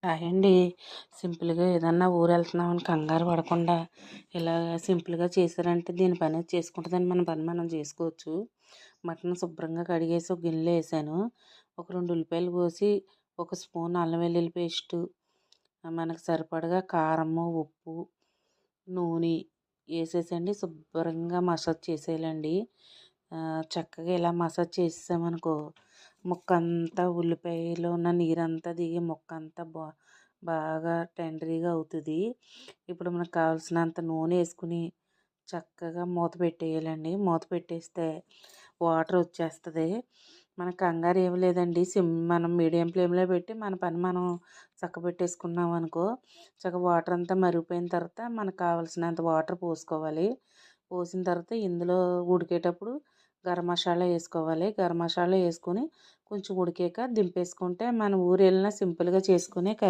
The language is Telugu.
హాయ్ అండి. సింపుల్‌గా ఏదన్నా ఊరెళ్తున్నామని కంగారు పడకుండా ఇలాగ సింపుల్‌గా చేశారంటే దీని పని అది చేసుకుంటదని మన పని మనం చేసుకోవచ్చు. మటన్ శుభ్రంగా కడిగేసి ఒక గిన్నెలో ఏసాను. ఒక 2 ఉల్లిపాయలు కోసి, ఒక స్పూన్ అల్లం వెల్లుల్లి పేస్టు, మనకు సరిపడగా కారము, ఉప్పు, నూనె ఏసేసండి శుభ్రంగా మసాజ్ చేసేయాలండి. చక్కగా ఇలా మసాజ్ చేసేసామనుకో ముక్కంతా ఉల్లిపాయలో ఉన్న నీరంతా దిగి ముక్కంతా బాగా టెండరీగా అవుతుంది. ఇప్పుడు మనకు కావాల్సినంత నూనె వేసుకుని చక్కగా మూత పెట్టేయాలండి. మూత పెట్టేస్తే వాటర్ వచ్చేస్తుంది. మనకు కంగారు ఏమి లేదండి. మనం మీడియం ఫ్లేమ్లో పెట్టి మన పని మనం చక్కబెట్టేసుకున్నాం అనుకో చక్కగా వాటర్ అంతా మరిగిపోయిన తర్వాత మనకు కావాల్సినంత వాటర్ పోసుకోవాలి. పోసిన తర్వాత ఇందులో ఉడికేటప్పుడు గరం మసాలా వేసుకోవాలి. గరం మసాలా వేసుకొని కొంచెం ఉడికాక దింపేసుకుంటే మన ఊరు వెళ్ళినా సింపుల్గా చేసుకునే కర్రీ.